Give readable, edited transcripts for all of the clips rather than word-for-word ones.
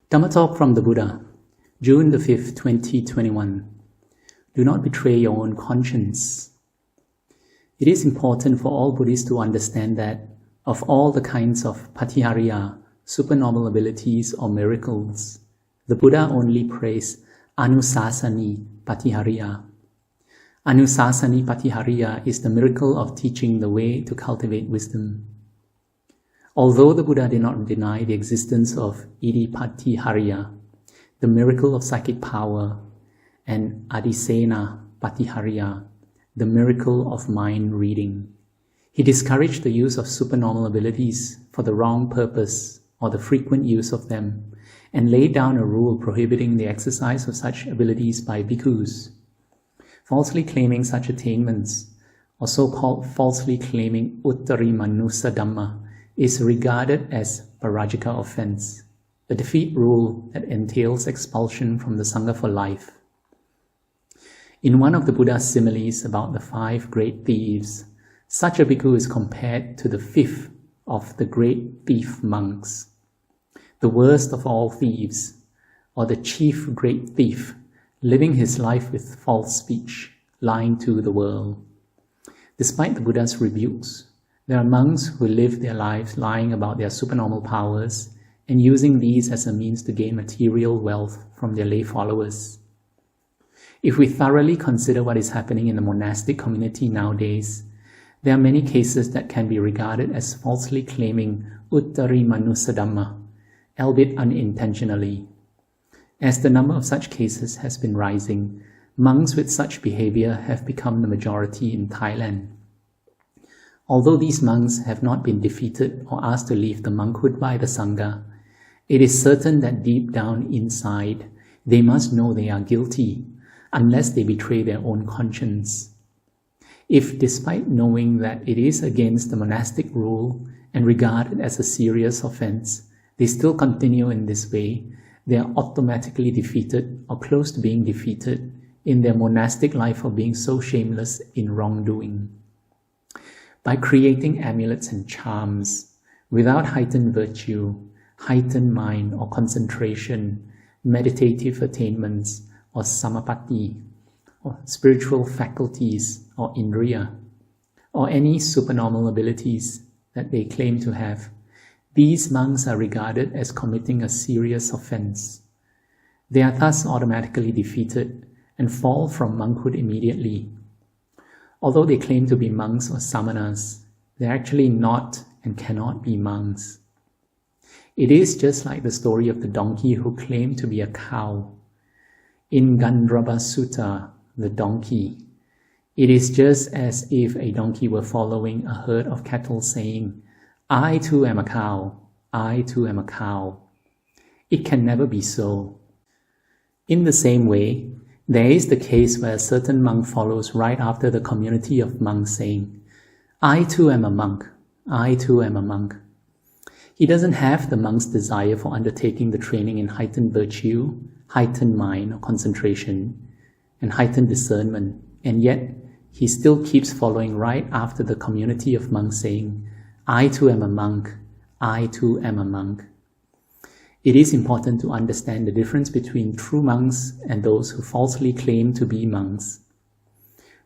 Dhamma talk from the Buddha, June the 5th, 2021. Do not betray your own conscience. It is important for all Buddhists to understand that of all the kinds of patihariya, supernormal abilities or miracles, the Buddha only praised anusasani patihariya. Anusasani patihariya is the miracle of teaching the way to cultivate wisdom. Although the Buddha did not deny the existence of idipatihariya, the miracle of psychic power, and adisena patihariya, the miracle of mind reading, he discouraged the use of supernormal abilities for the wrong purpose or the frequent use of them, and laid down a rule prohibiting the exercise of such abilities by bhikkhus. Falsely claiming such attainments, or so-called falsely claiming uttari manusa dhamma, is regarded as parajika offense, a defeat rule that entails expulsion from the Sangha for life. In one of the Buddha's similes about the 5 great thieves, such a bhikkhu is compared to the 5th of the great thief monks, the worst of all thieves, or the chief great thief, living his life with false speech, lying to the world. Despite the Buddha's rebukes, there are monks who live their lives lying about their supernormal powers and using these as a means to gain material wealth from their lay followers. If we thoroughly consider what is happening in the monastic community nowadays, there are many cases that can be regarded as falsely claiming uttari manusa dhamma, albeit unintentionally. As the number of such cases has been rising, monks with such behavior have become the majority in Thailand. Although these monks have not been defeated or asked to leave the monkhood by the Sangha, it is certain that deep down inside, they must know they are guilty, unless they betray their own conscience. If, despite knowing that it is against the monastic rule and regarded as a serious offense, they still continue in this way, they are automatically defeated or close to being defeated in their monastic life of being so shameless in wrongdoing. By creating amulets and charms, without heightened virtue, heightened mind or concentration, meditative attainments, or samapatti, or spiritual faculties, or indriya, or any supernormal abilities that they claim to have, these monks are regarded as committing a serious offense. They are thus automatically defeated and fall from monkhood immediately. Although they claim to be monks or samanas, they are actually not and cannot be monks. It is just like the story of the donkey who claimed to be a cow. In Gandharva Sutta, the donkey, it is just as if a donkey were following a herd of cattle saying, "I too am a cow, I too am a cow." It can never be so. In the same way, there is the case where a certain monk follows right after the community of monks saying, "I too am a monk, I too am a monk." He doesn't have the monk's desire for undertaking the training in heightened virtue, heightened mind or concentration, and heightened discernment, and yet he still keeps following right after the community of monks saying, "I too am a monk, I too am a monk." It is important to understand the difference between true monks and those who falsely claim to be monks.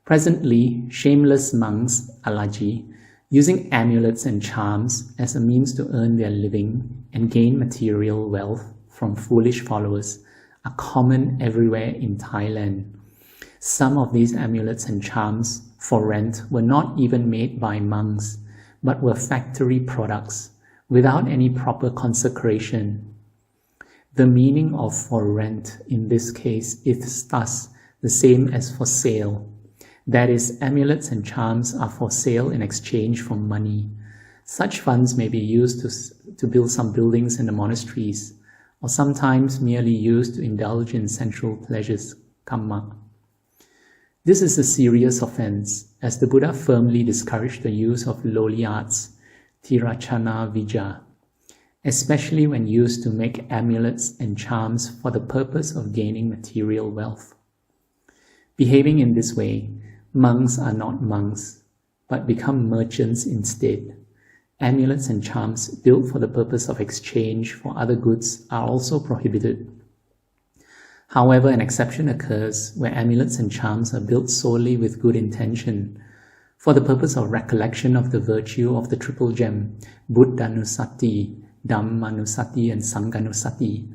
Presently, shameless monks, alaji, using amulets and charms as a means to earn their living and gain material wealth from foolish followers, are common everywhere in Thailand. Some of these amulets and charms for rent were not even made by monks, but were factory products without any proper consecration. The meaning of for rent in this case is thus the same as for sale. That is, amulets and charms are for sale in exchange for money. Such funds may be used to build some buildings in the monasteries, or sometimes merely used to indulge in sensual pleasures, kamma. This is a serious offense, as the Buddha firmly discouraged the use of lowly arts, tirachana vija, especially when used to make amulets and charms for the purpose of gaining material wealth. Behaving in this way, monks are not monks, but become merchants instead, Amulets and charms built for the purpose of exchange for other goods are also prohibited. However, an exception occurs where amulets and charms are built solely with good intention, for the purpose of recollection of the virtue of the triple gem, Buddhanusati, Dhammanusati, and Sanghanusati,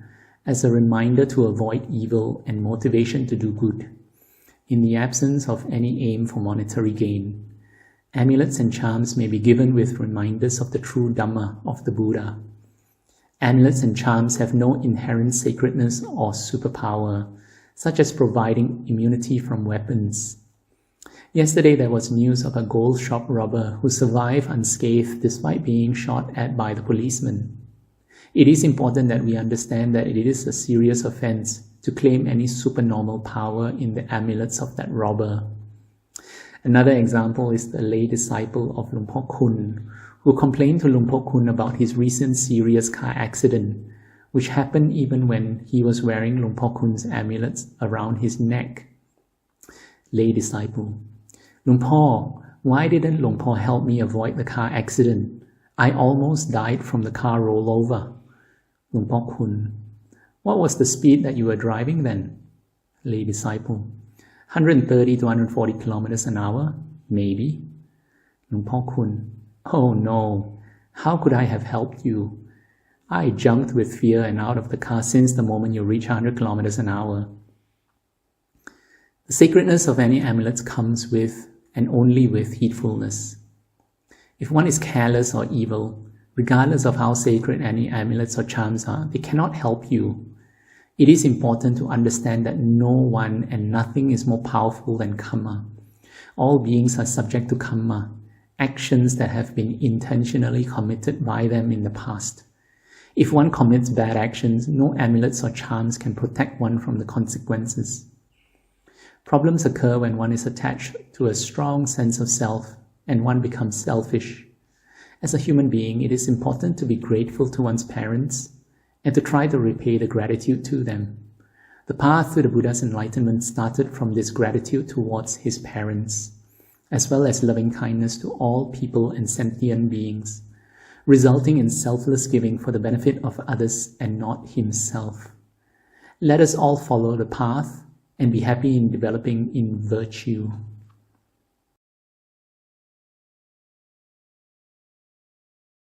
as a reminder to avoid evil and motivation to do good, in the absence of any aim for monetary gain. Amulets and charms may be given with reminders of the true Dhamma of the Buddha. Amulets and charms have no inherent sacredness or superpower, such as providing immunity from weapons. Yesterday there was news of a gold shop robber who survived unscathed despite being shot at by the policeman. It is important that we understand that it is a serious offense to claim any supernormal power in the amulets of that robber. Another example is the lay disciple of Luang Por Kun, who complained to Luang Por Kun about his recent serious car accident, which happened even when he was wearing Luang Por Kun's amulets around his neck. Lay disciple: Luang Por, why didn't Luang Por help me avoid the car accident? I almost died from the car rollover. Luang Por Kun: what was the speed that you were driving then? Lay disciple: 130 to 140 kilometers an hour, maybe. Luang Por Kun: oh no, how could I have helped you? I jumped with fear and out of the car since the moment you reach 100 kilometers an hour. The sacredness of any amulets comes with and only with heedfulness. If one is careless or evil, regardless of how sacred any amulets or charms are, they cannot help you. It is important to understand that no one and nothing is more powerful than karma. All beings are subject to karma, actions that have been intentionally committed by them in the past. If one commits bad actions, no amulets or charms can protect one from the consequences. Problems occur when one is attached to a strong sense of self and one becomes selfish. As a human being, it is important to be grateful to one's parents and to try to repay the gratitude to them. The path to the Buddha's enlightenment started from this gratitude towards his parents, as well as loving kindness to all people and sentient beings, resulting in selfless giving for the benefit of others and not himself. Let us all follow the path and be happy in developing in virtue.